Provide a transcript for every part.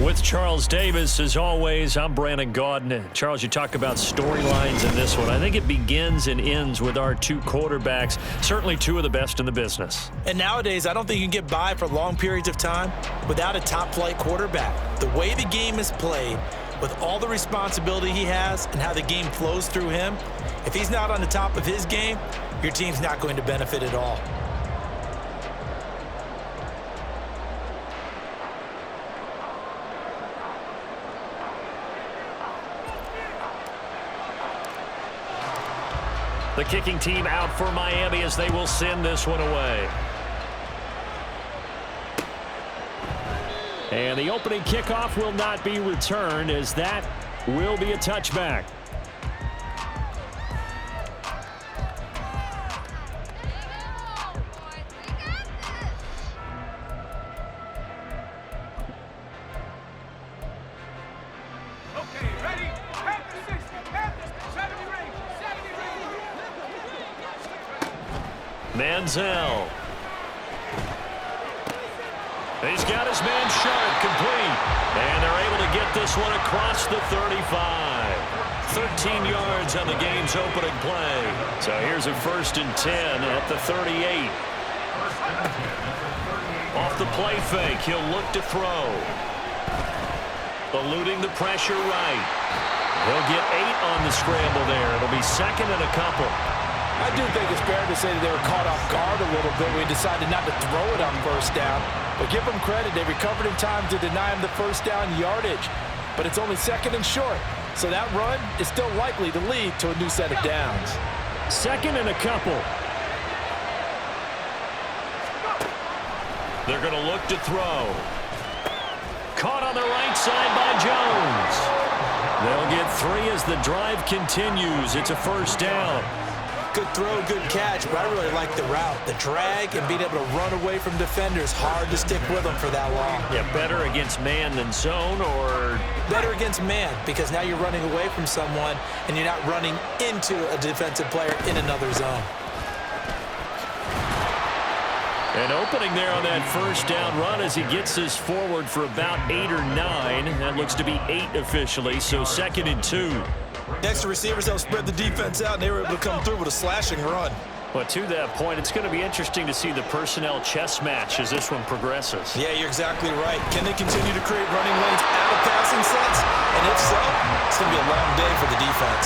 With Charles Davis, as always, I'm Brandon Gaudin. Charles, you talk about storylines in this one. I think it begins and ends with our two quarterbacks, certainly two of the best in the business. And nowadays, I don't think you can get by for long periods of time without a top-flight quarterback. The way the game is played, with all the responsibility he has and how the game flows through him, if he's not on the top of his game, your team's not going to benefit at all. The kicking team out for Miami as they will send this one away. And the opening kickoff will not be returned, as that will be a touchback. Manziel. He's got his man Sharp complete. And they're able to get this one across the 35. 13 yards on the game's opening play. So here's a 1st and 10 at the 38. Off the play fake, he'll look to throw. Eluding the pressure right. He'll get 8 on the scramble there. It'll be 2nd and a couple. I do think it's fair to say that they were caught off guard a little bit when we decided not to throw it on 1st down. But give them credit. They recovered in time to deny him the 1st down yardage. But it's only 2nd and short. So that run is still likely to lead to a new set of downs. 2nd and a couple. They're going to look to throw. Caught on the right side by Jones. They'll get 3 as the drive continues. It's a 1st down. Good throw, good catch, but I really like the route. The drag and being able to run away from defenders, hard to stick with them for that long. Yeah, better against man than zone, or? Better against man, because now you're running away from someone and you're not running into a defensive player in another zone. An opening there on that 1st down run as he gets this forward for about 8 or 9. That looks to be 8 officially, so 2nd and 2. Next, the receivers helped spread the defense out, and they were able to come through with a slashing run. Well, to that point, it's going to be interesting to see the personnel chess match as this one progresses. Yeah, you're exactly right. Can they continue to create running lanes out of passing sets? And if so, it's going to be a long day for the defense.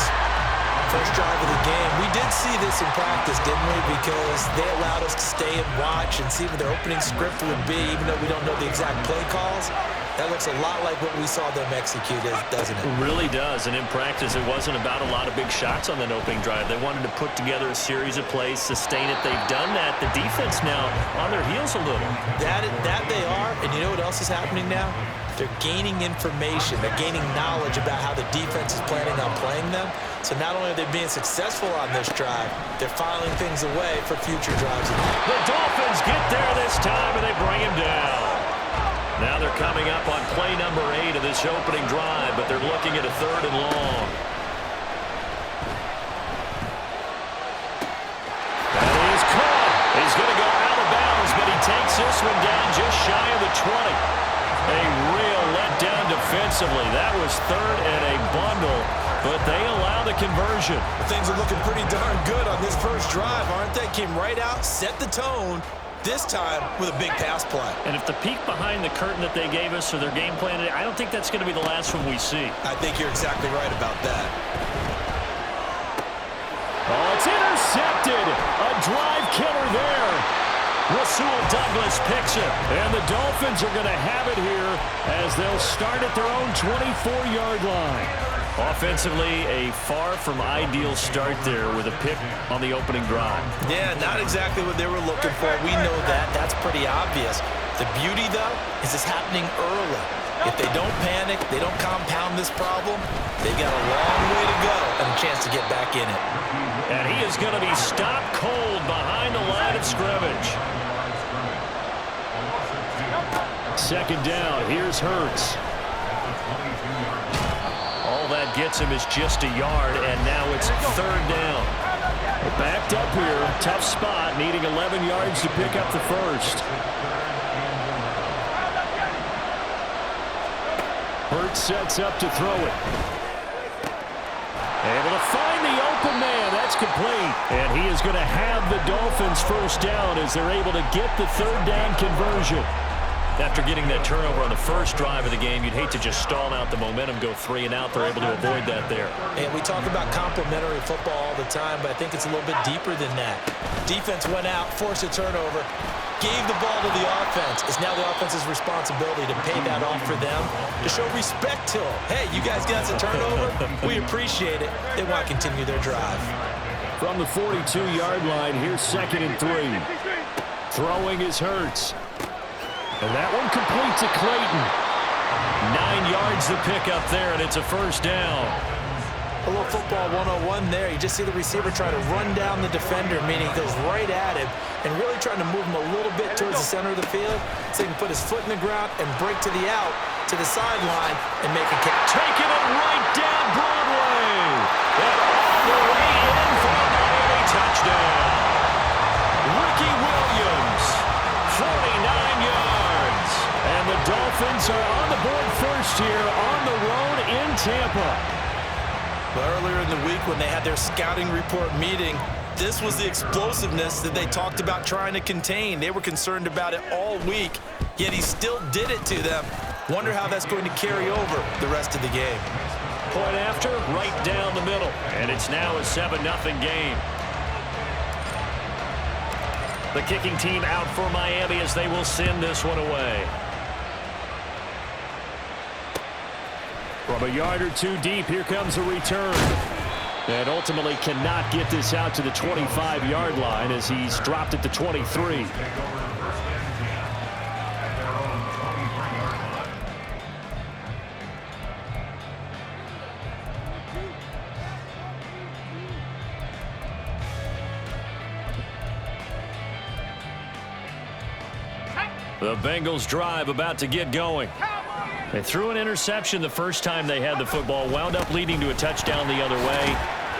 First drive of the game. We did see this in practice, didn't we? Because they allowed us to stay and watch and see what their opening script would be, even though we don't know the exact play calls. That looks a lot like what we saw them execute, doesn't it? It really does. And in practice, it wasn't about a lot of big shots on that opening drive. They wanted to put together a series of plays, sustain it. They've done that. The defense now on their heels a little. That they are. And you know what else is happening now? They're gaining information. They're gaining knowledge about how the defense is planning on playing them. So not only are they being successful on this drive, they're filing things away for future drives. The Dolphins get there this time, and they bring him down. Now they're coming up on play number 8 of this opening drive, but they're looking at a 3rd and long. That is caught. He's going to go out of bounds, but he takes this one down just shy of the 20. A real letdown defensively. That was 3rd and a bundle, but they allow the conversion. Things are looking pretty darn good on this first drive, aren't they? Came right out, set the tone. This time with a big pass play. And if the peek behind the curtain that they gave us or their game plan, I don't think that's going to be the last one we see. I think you're exactly right about that. Oh, it's intercepted. A drive killer there. Rasul Douglas picks it. And the Dolphins are going to have it here as they'll start at their own 24-yard line. Offensively, a far from ideal start there with a pick on the opening drive. Yeah, not exactly what they were looking for. We know that. That's pretty obvious. The beauty, though, is it's happening early. If they don't panic, they don't compound this problem, they've got a long way to go and a chance to get back in it. And he is going to be stopped cold behind the line of scrimmage. 2nd down. Here's Hurts. All that gets him is just a yard, and now it's 3rd down. We're backed up here. Tough spot, needing 11 yards to pick up the 1st. Hurts sets up to throw it. Able to find the open man. That's complete. And he is going to have the Dolphins first down as they're able to get the third down conversion. After getting that turnover on the first drive of the game, you'd hate to just stall out the momentum, go 3 and out. They're able to avoid that there. And we talk about complementary football all the time, but I think it's a little bit deeper than that. Defense went out, forced a turnover, gave the ball to the offense. It's now the offense's responsibility to pay that off for them, to show respect to them. Hey, you guys got a turnover? We appreciate it. They want to continue their drive. From the 42-yard line, here's 2nd and 3. Throwing is Hurts. And that one complete to Clayton. 9 yards to pick up there, and it's a first down. A little football 101 there. You just see the receiver try to run down the defender, meaning he goes right at him and really trying to move him a little bit towards the center of the field so he can put his foot in the ground and break to the out, to the sideline, and make a catch. Taking it right down Broadway. And all the way in for a Miami touchdown. Ricky Williams, 49 yards. And the Dolphins are on the board first here on the road in Tampa. Earlier in the week when they had their scouting report meeting, this was the explosiveness that they talked about trying to contain. They were concerned about it all week, yet he still did it to them. Wonder how that's going to carry over the rest of the game. Point after, right down the middle. And it's now a 7-0 game. The kicking team out for Miami as they will send this one away. From a yard or two deep, here comes a return. And ultimately cannot get this out to the 25-yard line as he's dropped at the 23. The Bengals drive about to get going. They threw an interception the first time they had the football, wound up leading to a touchdown the other way.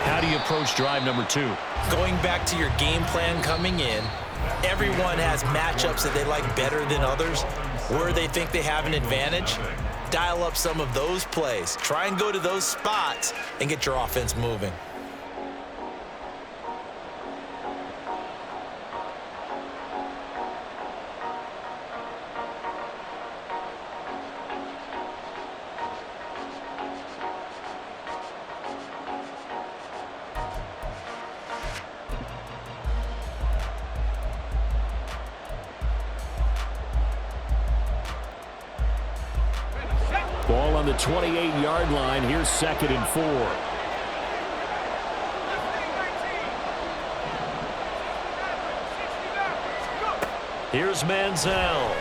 How do you approach drive number 2? Going back to your game plan coming in, everyone has matchups that they like better than others, where they think they have an advantage. Dial up some of those plays. Try and go to those spots and get your offense moving. Ball on the 28-yard line. Here's 2nd and 4. Here's Manziel.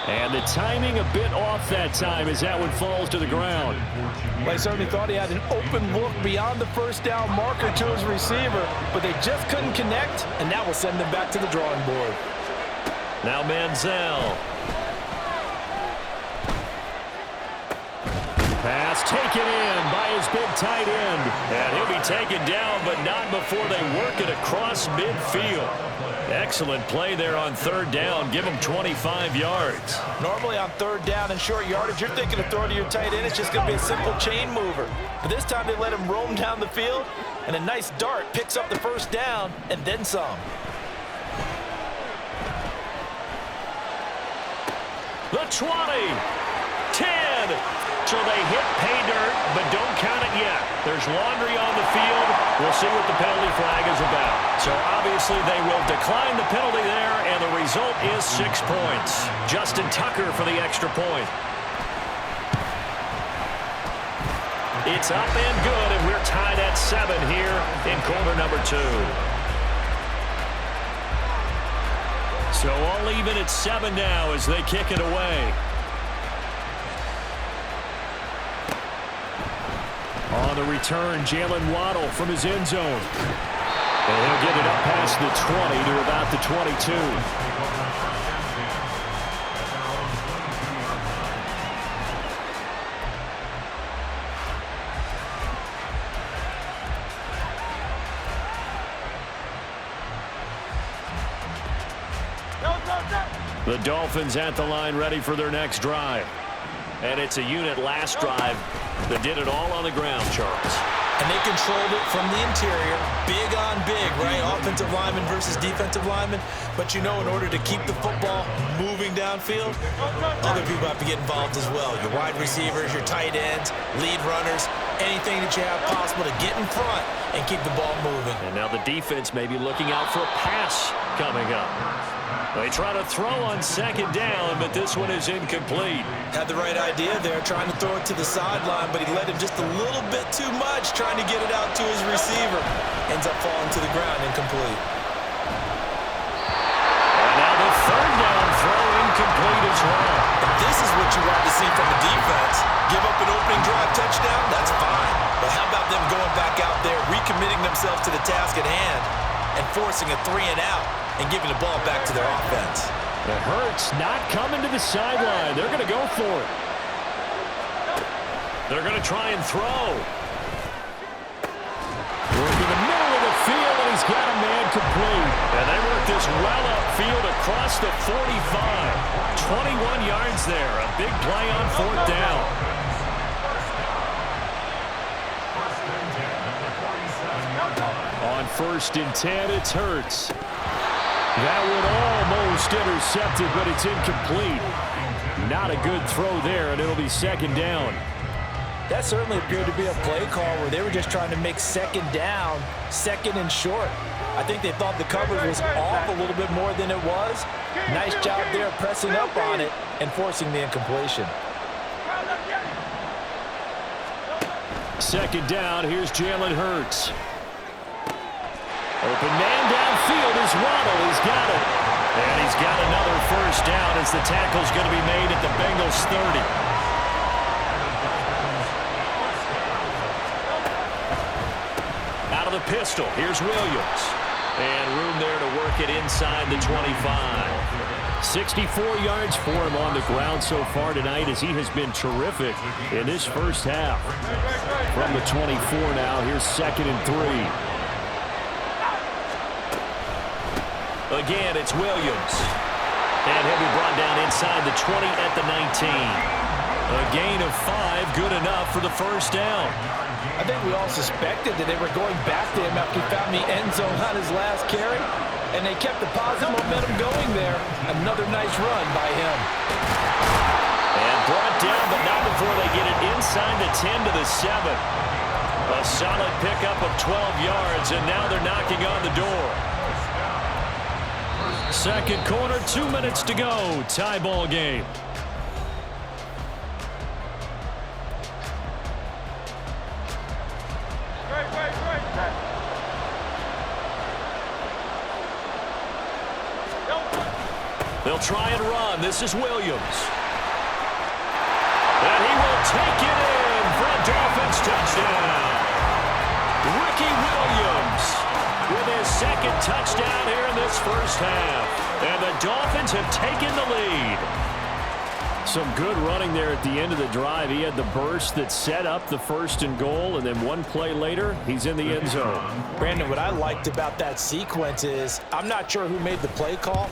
And the timing a bit off that time as that one falls to the ground. They certainly thought he had an open look beyond the first down marker to his receiver, but they just couldn't connect, and that will send them back to the drawing board. Now Manziel. Pass taken in by his big tight end. And he'll be taken down, but not before they work it across midfield. Excellent play there on 3rd down. Give him 25 yards. Normally on 3rd down and short yardage, you're thinking of throwing to your tight end. It's just going to be a simple chain mover. But this time they let him roam down the field, and a nice dart picks up the first down and then some. The 20, 10. So they hit pay dirt, but don't count it yet. There's laundry on the field. We'll see what the penalty flag is about. So obviously they will decline the penalty there, and the result is 6 points. Justin Tucker for the extra point. It's up and good, and we're tied at 7 here in quarter number 2. So all even at 7 now as they kick it away. On the return, Jalen Waddle from his end zone. And he'll get it up past the 20 to about the 22. The Dolphins at the line ready for their next drive. And it's a unit last drive that did it all on the ground, Charles. And they controlled it from the interior, big on big, right? Offensive lineman versus defensive lineman. But you know, in order to keep the football moving downfield, other people have to get involved as well. Your wide receivers, your tight ends, lead runners, anything that you have possible to get in front and keep the ball moving. And now the defense may be looking out for a pass coming up. They try to throw on second down, but this one is incomplete. Had the right idea there, trying to throw it to the sideline, but he led him just a little bit too much, trying to get it out to his receiver. Ends up falling to the ground, incomplete. And now the third down throw, incomplete as well. And this is what you want to see from the defense. Give up an opening drive touchdown, that's fine. But how about them going back out there, recommitting themselves to the task at hand, and forcing a 3-and-out, and giving the ball back to their offense. It hurts not coming to the sideline. They're going to go for it. They're going to try and throw. Working the middle of the field, and he's got a man complete. And they work this well upfield across the 45. 21 yards there. A big play on fourth down. On 1st and 10, it's Hurts. That one almost intercepted, but it's incomplete. Not a good throw there, and it'll be second down. That certainly appeared to be a play call where they were just trying to make second down, second and short. I think they thought the coverage was off a little bit more than it was. Nice job there pressing up on it and forcing the incompletion. Second down, here's Jalen Hurts. Open man downfield is Waddle. He's got it. And he's got another first down as the tackle's going to be made at the Bengals 30. Out of the pistol, here's Williams. And room there to work it inside the 25. 64 yards for him on the ground so far tonight as he has been terrific in this first half. From the 24 now, here's 2nd and 3. Again, it's Williams. And he'll be brought down inside the 20 at the 19. A gain of 5, good enough for the first down. I think we all suspected that they were going back to him after he found the end zone on his last carry. And they kept the positive momentum going there. Another nice run by him. And brought down, but not before they get it inside the 10 to the 7. A solid pickup of 12 yards, and now they're knocking on the door. Second quarter, 2 minutes to go. Tie ball game. They'll try and run. This is Williams. And he will take it in for a Dolphins touchdown. Ricky Williams with his second touchdown here in this first half. And the Dolphins have taken the lead. Some good running there at the end of the drive. He had the burst that set up the 1st and goal, and then one play later, he's in the end zone. Brandon, what I liked about that sequence is, I'm not sure who made the play call,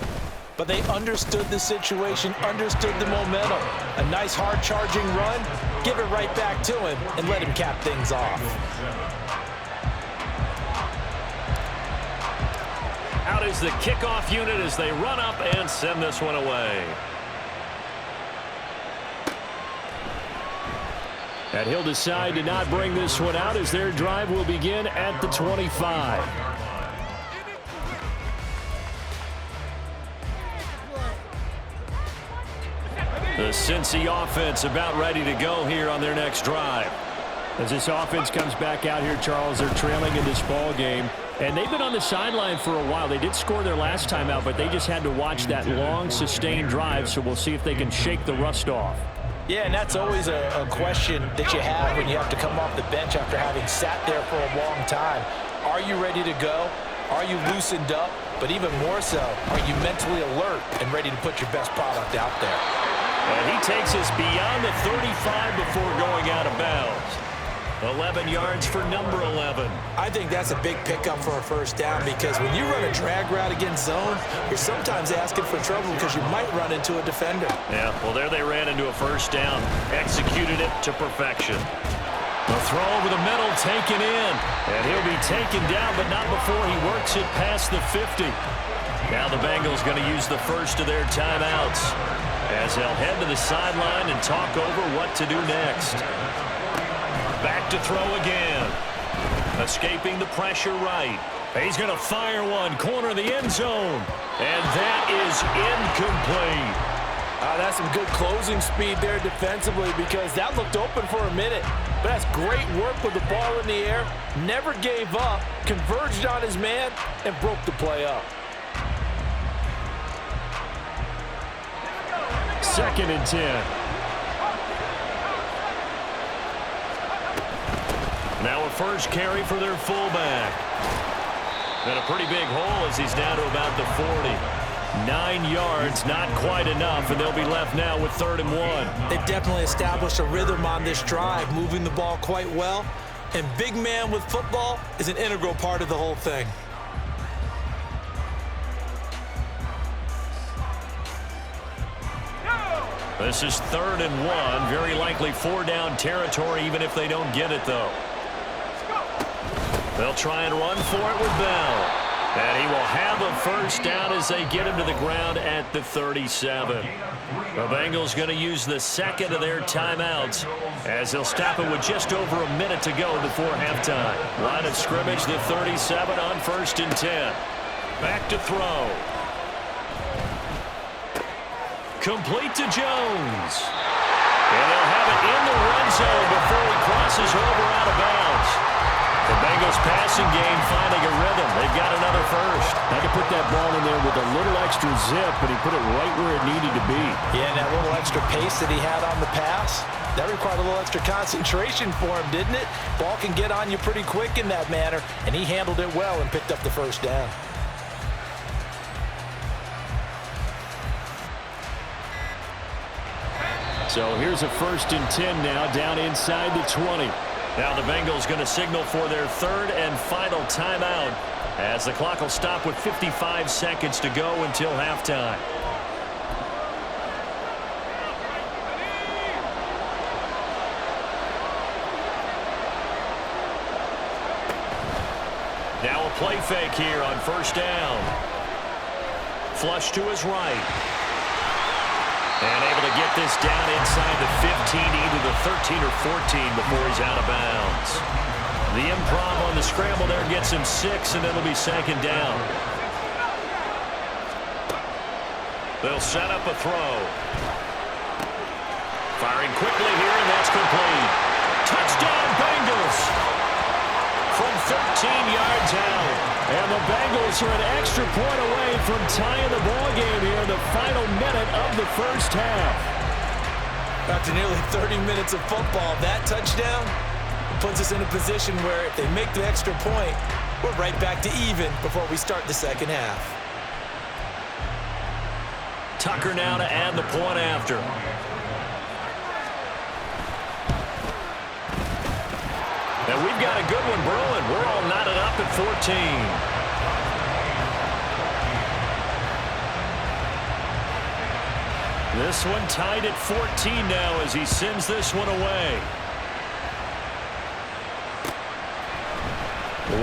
but they understood the situation, understood the momentum. A nice hard-charging run, give it right back to him, and let him cap things off. Out is the kickoff unit as they run up and send this one away. And he'll decide to not bring this one out as their drive will begin at the 25. The Cincy offense about ready to go here on their next drive. As this offense comes back out here, Charles, they're trailing in this ball game. And they've been on the sideline for a while. They did score their last time out, but they just had to watch that long, sustained drive, so we'll see if they can shake the rust off. Yeah, and that's always a question that you have when you have to come off the bench after having sat there for a long time. Are you ready to go? Are you loosened up? But even more so, are you mentally alert and ready to put your best product out there? And he takes us beyond the 35 before going out of bounds. 11 yards for number 11. I think that's a big pickup for a first down because when you run a drag route against zone, you're sometimes asking for trouble because you might run into a defender. Yeah, well, there they ran into a first down. Executed it to perfection. The throw over the middle taken in. And he'll be taken down, but not before he works it past the 50. Now the Bengals going to use the first of their timeouts as they'll head to the sideline and talk over what to do next. Back to throw again. Escaping the pressure right. He's going to fire one. Corner of the end zone. And that is incomplete. That's some good closing speed there defensively because that looked open for a minute. But that's great work with the ball in the air. Never gave up. Converged on his man and broke the play up. 2nd and 10. Now a first carry for their fullback. And a pretty big hole as he's down to about the 40. 9 yards, not quite enough, and they'll be left now with 3rd and 1. They've definitely established a rhythm on this drive, moving the ball quite well. And big man with football is an integral part of the whole thing. This is 3rd and 1. Very likely 4-down territory, even if they don't get it, though. They'll try and run for it with Bell. And he will have a first down as they get him to the ground at the 37. The Bengals going to use the second of their timeouts as they'll stop it with just over a minute to go before halftime. Line of scrimmage, the 37 on 1st and 10. Back to throw. Complete to Jones. And they'll have it in the red zone before he crosses over out of bounds. The Bengals passing game finding a rhythm. They've got another first. Had to put that ball in there with a little extra zip, but he put it right where it needed to be. Yeah, and that little extra pace that he had on the pass, that required a little extra concentration for him, didn't it? Ball can get on you pretty quick in that manner, and he handled it well and picked up the first down. So here's a 1st and 10 now, down inside the 20. Now the Bengals going to signal for their 3rd and final timeout as the clock will stop with 55 seconds to go until halftime. Now a play fake here on 1st down. Flush to his right. And able to get this down inside the 15, either the 13 or 14 before he's out of bounds. The improv on the scramble there gets him 6, and it'll be 2nd down. They'll set up a throw. Firing quickly here, and that's complete. Touchdown, Bengals! From 13 yards out. And the Bengals are an extra point away from tying the ball game here in the final minute of the first half. After nearly 30 minutes of football, that touchdown puts us in a position where if they make the extra point, we're right back to even before we start the second half. Tucker now to add the point after. And we've got a good one brewing. We're all knotted up at 14. This one tied at 14 now as he sends this one away.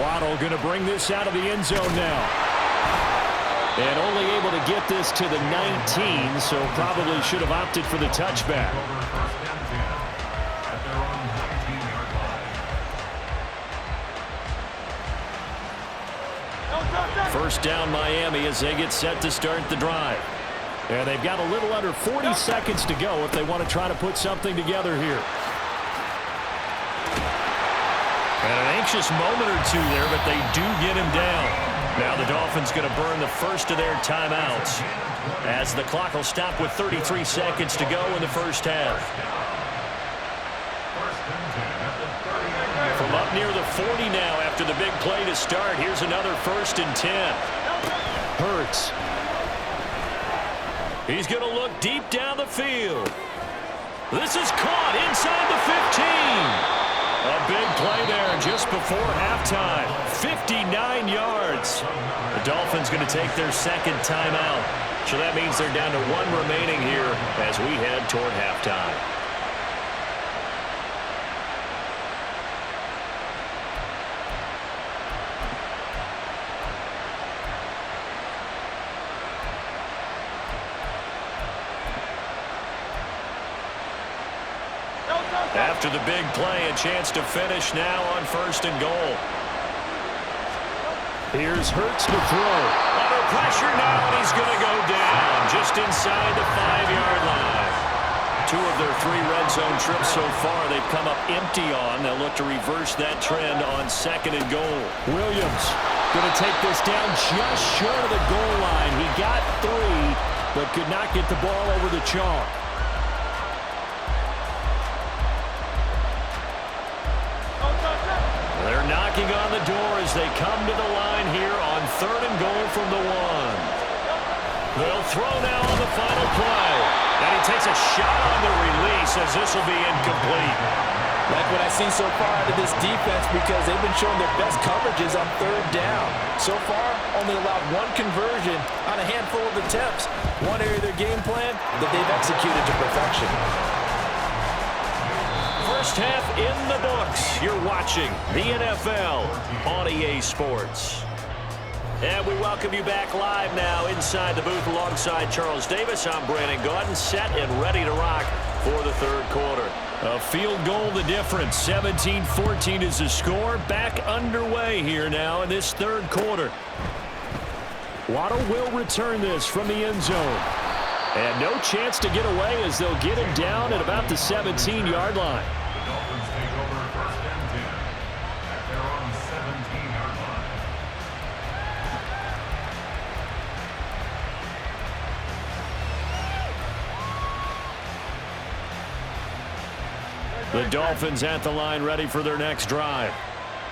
Waddle going to bring this out of the end zone now. And only able to get this to the 19, so probably should have opted for the touchback. First down Miami as they get set to start the drive. And they've got a little under 40 seconds to go if they want to try to put something together here. And an anxious moment or two there, but they do get him down. Now the Dolphins going to burn the first of their timeouts as the clock will stop with 33 seconds to go in the first half. From up near the 40 now after the big play to start, here's another 1st and 10. Hurts. He's going to look deep down the field. This is caught inside the 15. A big play there just before halftime. 59 yards. The Dolphins going to take their second timeout. So that means they're down to one remaining here as we head toward halftime. After the big play, a chance to finish now on 1st and goal. Here's Hurts to throw. Under pressure now, and he's going to go down just inside the 5-yard line. 2 of their 3 red zone trips so far they've come up empty on. They'll look to reverse that trend on 2nd and goal. Williams going to take this down just short of the goal line. He got 3, but could not get the ball over the chalk. They're knocking on the door as they come to the line here on 3rd and goal from the 1. They'll throw now on the final play. And he takes a shot on the release as this will be incomplete. Like what I've seen so far out of this defense because they've been showing their best coverages on 3rd down. So far, only allowed 1 conversion on a handful of attempts. One area of their game plan that they've executed to perfection. First half in the books. You're watching the NFL on EA Sports. And we welcome you back live now inside the booth alongside Charles Davis. I'm Brandon Gaudin, set and ready to rock for the 3rd quarter. A field goal the difference. 17-14 is the score. Back underway here now in this 3rd quarter. Waddle will return this from the end zone. And no chance to get away as they'll get him down at about the 17-yard line. The Dolphins at the line ready for their next drive.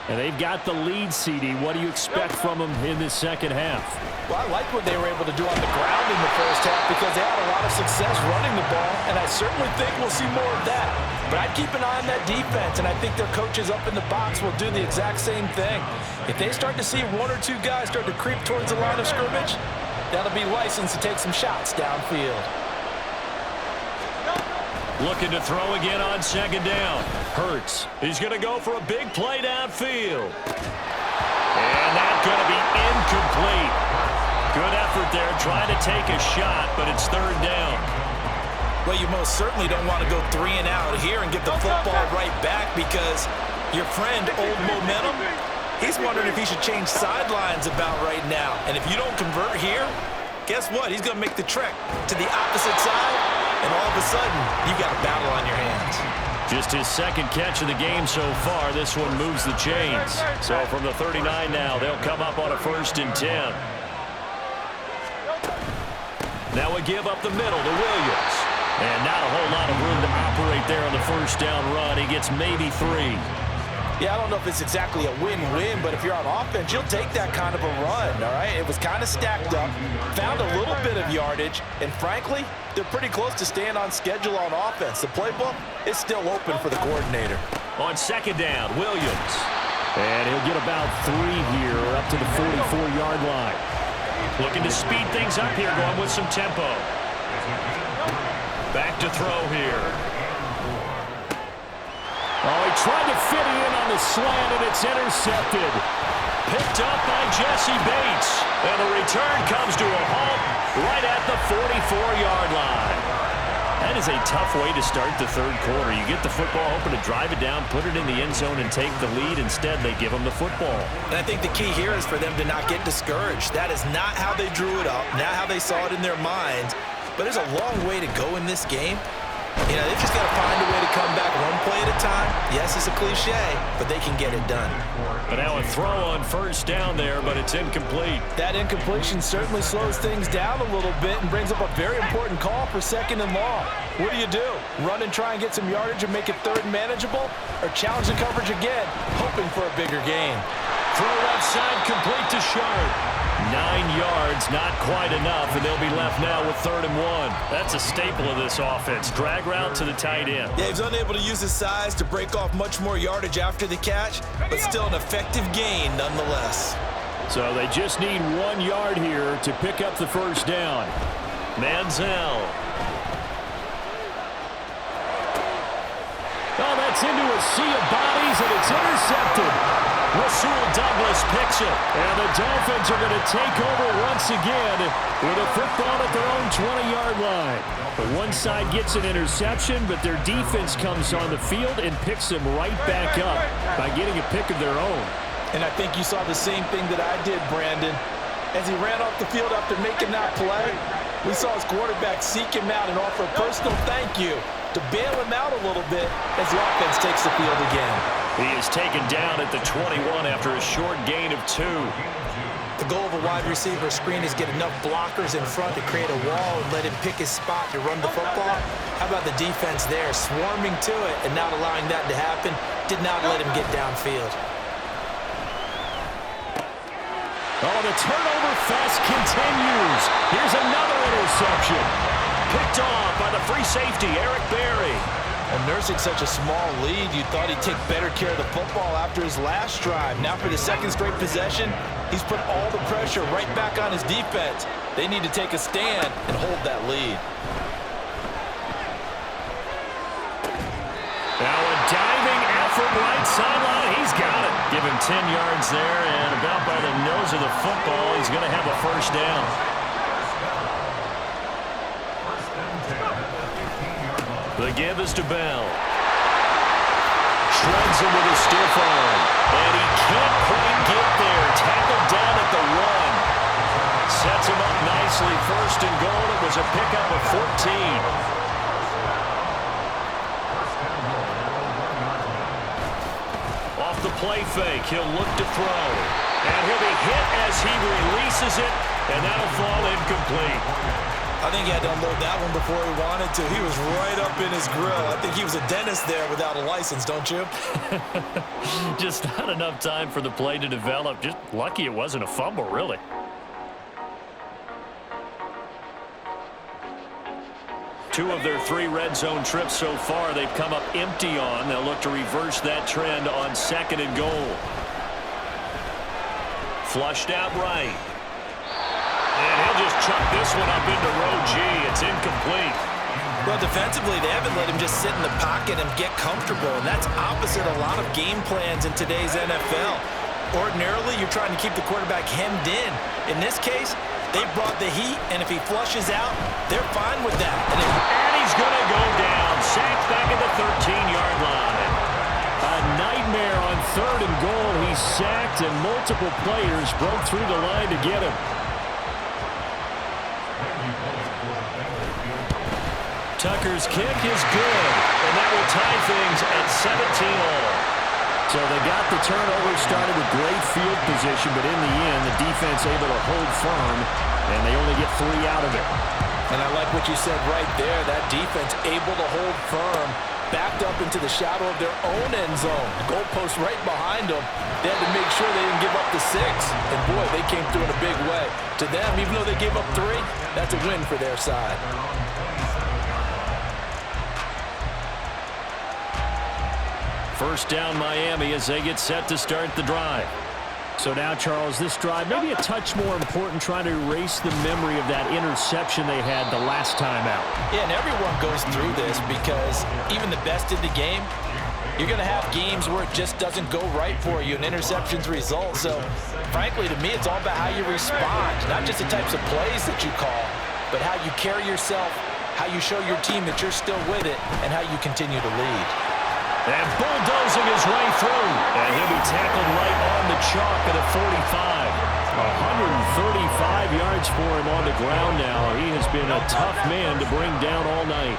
And they've got the lead, CD. What do you expect from them in this second half? Well, I like what they were able to do on the ground in the first half because they had a lot of success running the ball, and I certainly think we'll see more of that. But I'd keep an eye on that defense, and I think their coaches up in the box will do the exact same thing. If they start to see 1 or 2 guys start to creep towards the line of scrimmage, that'll be licensed to take some shots downfield. Looking to throw again on 2nd down. Hurts. He's going to go for a big play downfield. And that's going to be incomplete. Good effort there trying to take a shot, but it's 3rd down. Well, you most certainly don't want to go 3 and out here and get the football right back because your friend, Old Momentum, he's wondering if he should change sidelines about right now. And if you don't convert here, guess what? He's going to make the trek to the opposite side. And all of a sudden, you've got a battle on your hands. Just his 2nd catch of the game so far. This one moves the chains. So from the 39 now, they'll come up on a 1st and 10. Now we give up the middle to Williams. And not a whole lot of room to operate there on the 1st down run. He gets maybe 3. Yeah, I don't know if it's exactly a win-win, but if you're on offense, you'll take that kind of a run, all right? It was kind of stacked up, found a little bit of yardage, and frankly, they're pretty close to staying on schedule on offense. The playbook is still open for the coordinator. On 2nd down, Williams. And he'll get about 3 here, up to the 44-yard line. Looking to speed things up here, going with some tempo. Back to throw here. Oh, he tried to fit it in on the slant, and it's intercepted. Picked up by Jesse Bates. And the return comes to a halt right at the 44-yard line. That is a tough way to start the 3rd quarter. You get the football, hoping to drive it down, put it in the end zone, and take the lead. Instead, they give them the football. And I think the key here is for them to not get discouraged. That is not how they drew it up, not how they saw it in their minds. But there's a long way to go in this game. You know, they've just got to find a way to come back 1 play at a time. Yes, it's a cliche, but they can get it done. But now a throw on 1st down there, but it's incomplete. That incompletion certainly slows things down a little bit and brings up a very important call for 2nd and long. What do? Run and try and get some yardage and make it 3rd and manageable? Or challenge the coverage again, hoping for a bigger gain? Throw left side complete to Sharp. 9 yards, not quite enough, and they'll be left now with 3rd and 1. That's a staple of this offense. Drag route to the tight end. Yeah, he's unable to use his size to break off much more yardage after the catch, but still an effective gain nonetheless. So they just need 1 yard here to pick up the first down. Manziel. Oh, that's into a sea of bodies, and it's intercepted. Rasul Douglas picks it, and the Dolphins are going to take over once again with a football at their own 20-yard line. The one side gets an interception, but their defense comes on the field and picks them right back up by getting a pick of their own. And I think you saw the same thing that I did, Brandon. As he ran off the field after making that play, we saw his quarterback seek him out and offer a personal thank you to bail him out a little bit as the offense takes the field again. He is taken down at the 21 after a short gain of 2. The goal of a wide receiver screen is get enough blockers in front to create a wall and let him pick his spot to run the football. How about the defense there, swarming to it and not allowing that to happen? Did not let him get downfield. Oh, the turnover fest continues. Here's another interception. Picked off by the free safety, Eric Berry. And nursing such a small lead, you thought he'd take better care of the football after his last drive. Now for the second straight possession, he's put all the pressure right back on his defense. They need to take a stand and hold that lead. Now a diving effort right sideline. He's got it. Give him 10 yards there, and about by the nose of the football, he's going to have a first down. The give is to Bell. Shreds him with a stiff arm. And he can't quite get there. Tackled down at the 1. Sets him up nicely. 1st and goal. It was a pickup of 14. Off the play fake. He'll look to throw. And he'll be hit as he releases it. And that'll fall incomplete. I think he had to unload that one before he wanted to. He was right up in his grill. I think he was a dentist there without a license, don't you? Just not enough time for the play to develop. Just lucky it wasn't a fumble, really. Two of their 3 red zone trips so far, they've come up empty on. They'll look to reverse that trend on 2nd and goal. Flushed out right. And he'll just chuck this one up into row G. It's incomplete. Well, defensively, they haven't let him just sit in the pocket and get comfortable, and that's opposite a lot of game plans in today's NFL. Ordinarily, you're trying to keep the quarterback hemmed in. In this case, they brought the heat, and if he flushes out, they're fine with that. And he's going to go down. Sacked back at the 13-yard line. A nightmare on 3rd and goal. He's sacked, and multiple players broke through the line to get him. Tucker's kick is good, and that will tie things at 17-all. So they got the turnover, started with great field position, but in the end, the defense able to hold firm, and they only get 3 out of it. And I like what you said right there. That defense able to hold firm, backed up into the shadow of their own end zone. Goalpost right behind them. They had to make sure they didn't give up the 6. And, boy, they came through in a big way. To them, even though they gave up 3, that's a win for their side. First down Miami as they get set to start the drive. So now, Charles, this drive maybe a touch more important, trying to erase the memory of that interception they had the last time out. Yeah, and everyone goes through this because even the best in the game, you're going to have games where it just doesn't go right for you, and interceptions result. So, frankly, to me, it's all about how you respond, not just the types of plays that you call, but how you carry yourself, how you show your team that you're still with it, and how you continue to lead. And bulldozing his way through. And he'll be tackled right on the chalk at the 45. 135 yards for him on the ground now. He has been a tough man to bring down all night.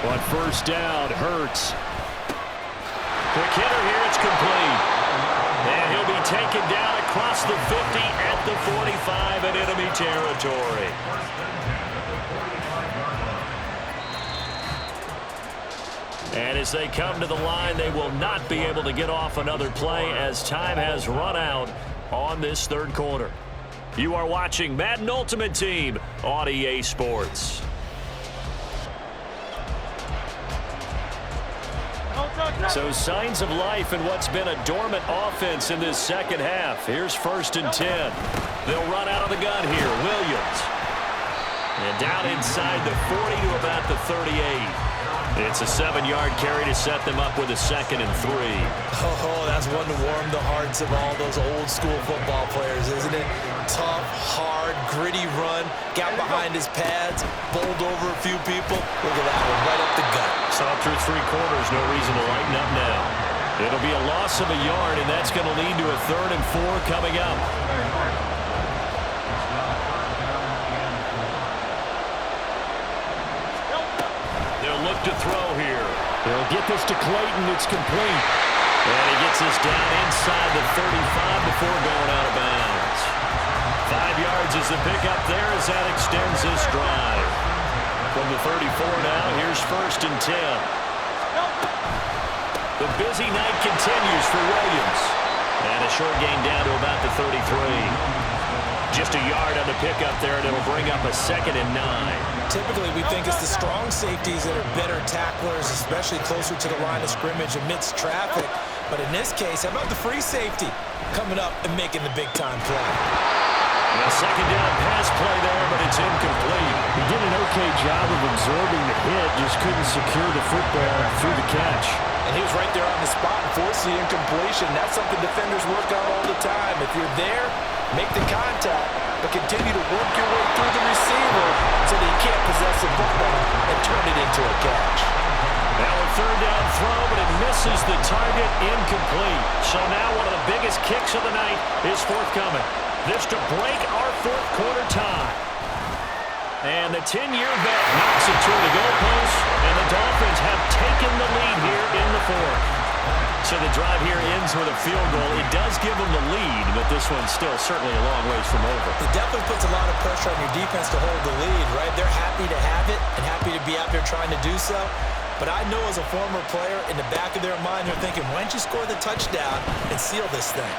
But first down, Hurts. Quick hitter here, it's complete. And he'll be taken down across the 50 at the 45 in enemy territory. And as they come to the line, they will not be able to get off another play as time has run out on this third quarter. You are watching Madden Ultimate Team on EA Sports. So signs of life in what's been a dormant offense in this second half. Here's 1st and 10. They'll run out of the gun here. Williams. And down inside the 40 to about the 38. It's a 7-yard carry to set them up with a 2nd and 3. Oh, that's one to warm the hearts of all those old-school football players, isn't it? Tough, hard, gritty run, got behind his pads, bowled over a few people. Look at that one, right up the gut. Saw through 3 quarters, no reason to lighten up now. It'll be a loss of a yard, and that's going to lead to a 3rd and 4 coming up. Look to throw here. They'll get this to Clayton. It's complete. And he gets this down inside the 35 before going out of bounds. 5 yards is the pickup there as that extends this drive. From the 34 now, here's 1st and 10. The busy night continues for Williams. And a short gain down to about the 33. Just a yard on the pickup there, and it'll bring up a 2nd and 9. Typically, we think it's the strong safeties that are better tacklers, especially closer to the line of scrimmage amidst traffic. But in this case, how about the free safety coming up and making the big-time play? A 2nd down pass play there, but it's incomplete. He did an okay job of absorbing the hit, just couldn't secure the football through the catch. And he was right there on the spot and forced the incompletion. That's something defenders work on all the time. If you're there, make the contact, but continue to work your way through the receiver so that you can't possess the football and turn it into a catch. Now a 3rd down throw, but it misses the target, incomplete. So now one of the biggest kicks of the night is forthcoming. This to break our 4th quarter tie. And the 10-year vet knocks it through the goalpost, and the Dolphins have taken the lead here in the 4th. So the drive here ends with a field goal. It does give them the lead, but this one's still certainly a long ways from over. It definitely puts a lot of pressure on your defense to hold the lead, right? They're happy to have it and happy to be out there trying to do so. But I know as a former player, in the back of their mind, they're thinking, why don't you score the touchdown and seal this thing?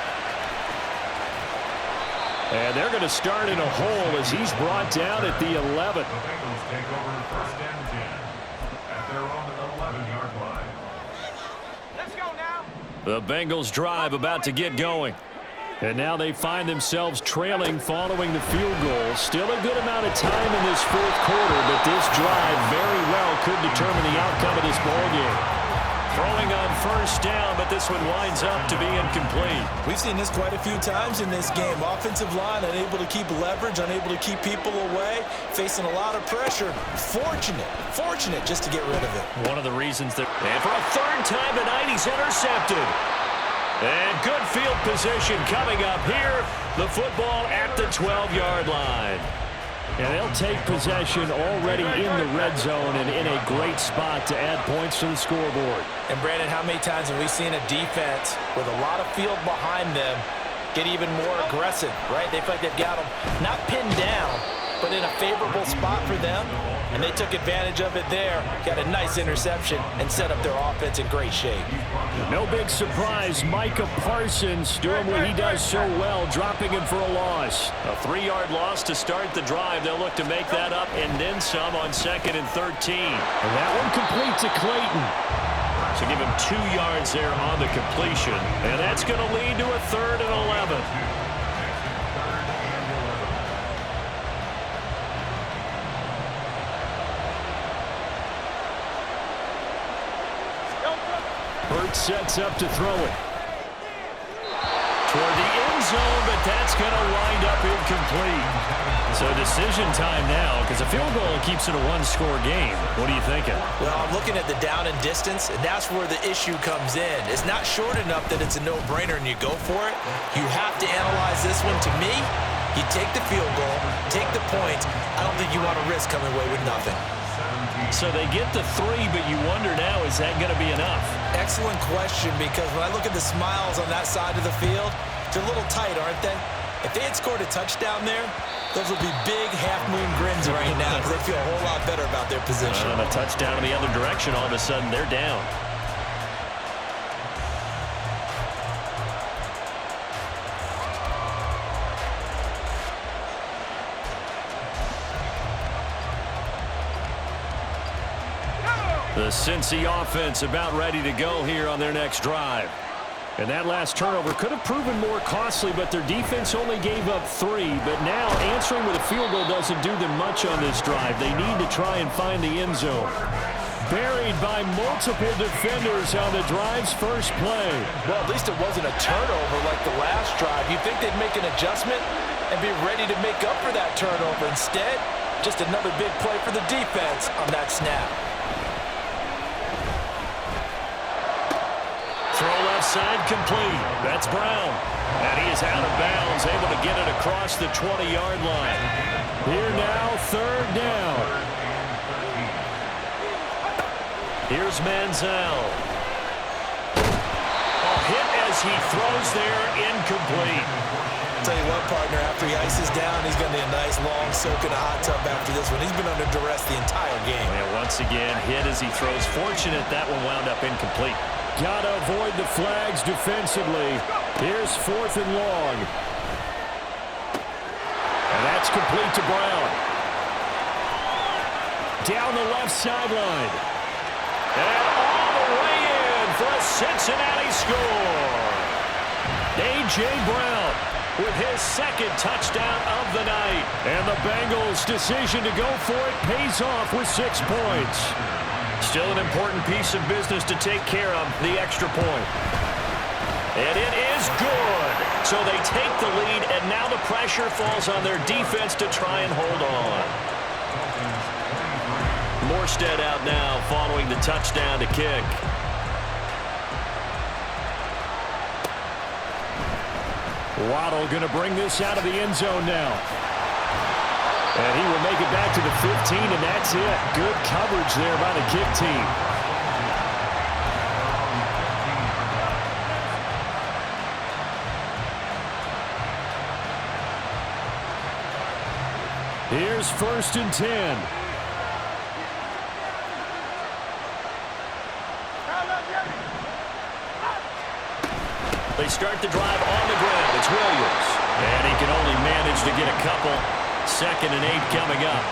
And they're going to start in a hole as he's brought down at the 11. The Bengals take over 1st and 10 at their own 11-yard line. Let's go now. The Bengals drive about to get going. And now they find themselves trailing following the field goal. Still a good amount of time in this 4th quarter, but this drive very well could determine the outcome of this ballgame. Throwing on 1st down, but this one winds up to be incomplete. We've seen this quite a few times in this game. Offensive line unable to keep leverage, unable to keep people away, facing a lot of pressure. Fortunate just to get rid of it. One of the reasons that... And for a 3rd time tonight, he's intercepted. And good field position coming up here. The football at the 12-yard line. And they'll take possession already in the red zone and in a great spot to add points to the scoreboard. And, Brandon, how many times have we seen a defense with a lot of field behind them get even more aggressive, right? They feel like they've got them not pinned down, but in a favorable spot for them, and they took advantage of it there, got a nice interception, and set up their offense in great shape. No big surprise, Micah Parsons doing what he does so well, dropping him for a loss. A 3-yard loss to start the drive. They'll look to make that up and then some on 2nd and 13. And that one complete to Clayton. So give him 2 yards there on the completion, and that's going to lead to a 3rd and 11. Burt sets up to throw it. Toward the end zone, but that's going to wind up incomplete. So decision time now, because a field goal keeps it a 1-score game. What are you thinking? Well, I'm looking at the down and distance, and that's where the issue comes in. It's not short enough that it's a no-brainer and you go for it. You have to analyze this one. To me, you take the field goal, take the points. I don't think you want to risk coming away with nothing. So they get the 3, but you wonder now, is that going to be enough? Excellent question, because when I look at the smiles on that side of the field, they're a little tight, aren't they? If they had scored a touchdown there, Those will be big half-moon grins right now because they feel a whole lot better about their position. And a touchdown in the other direction, all of a sudden they're down. The Cincy offense about ready to go here on their next drive. And that last turnover could have proven more costly, but their defense only gave up 3. But now answering with a field goal doesn't do them much on this drive. They need to try and find the end zone. Buried by multiple defenders on the drive's first play. Well, at least it wasn't a turnover like the last drive. You'd think they'd make an adjustment and be ready to make up for that turnover. Instead, just another big play for the defense on that snap. Throw left side complete. That's Brown. And he is out of bounds, able to get it across the 20-yard line. Here now, third down. Here's Manziel. A hit as he throws there, incomplete. Tell you what, partner, after he ices down, he's going to need a nice long soak in a hot tub after this one. He's been under duress the entire game. And once again, hit as he throws. Fortunate that one wound up incomplete. Got to avoid the flags defensively. Here's 4th and long. And that's complete to Brown. Down the left sideline. And all the way in for a Cincinnati score. A.J. Brown with his second touchdown of the night. And the Bengals' decision to go for it pays off with 6 points. Still an important piece of business to take care of, the extra point. And it is good. So they take the lead, and now the pressure falls on their defense to try and hold on. Morstead out now following the touchdown to kick. Waddle going to bring this out of the end zone now. And he will make it back to the 15, and that's it. Good coverage there by the kick team. Here's 1st and 10. They start the drive on the ground. It's Williams. And he can only manage to get a couple. 2nd and 8 coming up.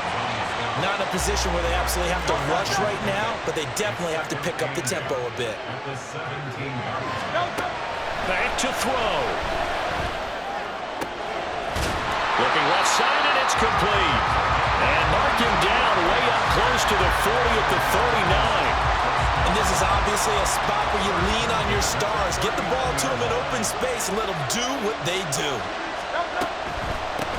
Not in a position where they absolutely have to rush right now, but they definitely have to pick up the tempo a bit. Back to throw. Looking left side, and it's complete. And mark him down way up close to the 40 at the 39. And this is obviously a spot where you lean on your stars. Get the ball to them in open space and let them do what they do.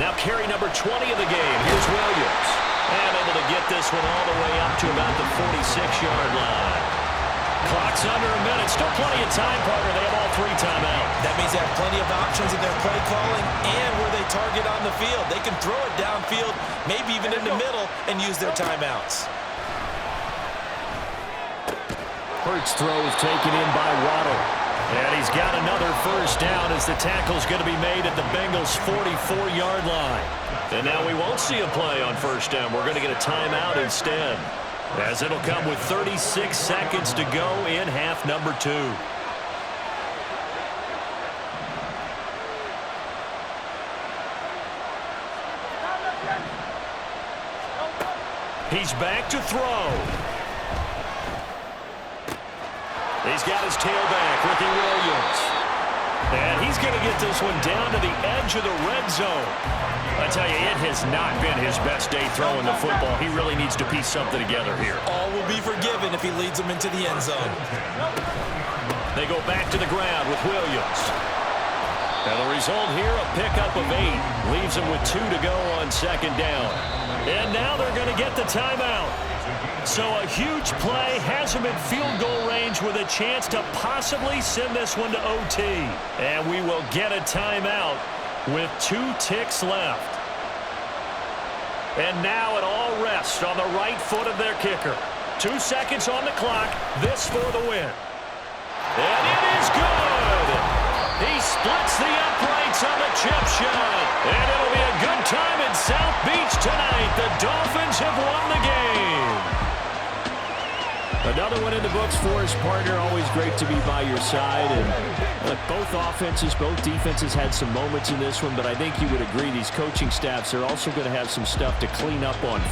Now carry number 20 of the game. Here's Williams. And able to get this one all the way up to about the 46-yard line. Clock's under a minute. Still plenty of time, partner. They have all 3 timeouts. That means they have plenty of options in their play calling and where they target on the field. They can throw it downfield, maybe even in the middle, and use their timeouts. Hurts throw is taken in by Waddle. And he's got another first down as the tackle's going to be made at the Bengals' 44-yard line. And now we won't see a play on first down. We're going to get a timeout instead, as it'll come with 36 seconds to go in half number 2. He's back to throw. He's got his tailback, Ricky Williams. And he's going to get this one down to the edge of the red zone. I tell you, it has not been his best day throwing the football. He really needs to piece something together here. All will be forgiven if he leads them into the end zone. They go back to the ground with Williams. And the result here, a pickup of 8. Leaves them with 2 to go on 2nd down. And now they're going to get the timeout. So a huge play has him in field goal range with a chance to possibly send this one to OT. And we will get a timeout with 2 ticks left. And now it all rests on the right foot of their kicker. 2 seconds on the clock. This for the win. And it is good. He splits the uprights on the chip shot. And it'll be a good time in South Beach tonight. The Dolphins have won the game. Another one in the books for his partner. Always great to be by your side. And look, both offenses, both defenses had some moments in this one, but I think you would agree these coaching staffs are also going to have some stuff to clean up on film.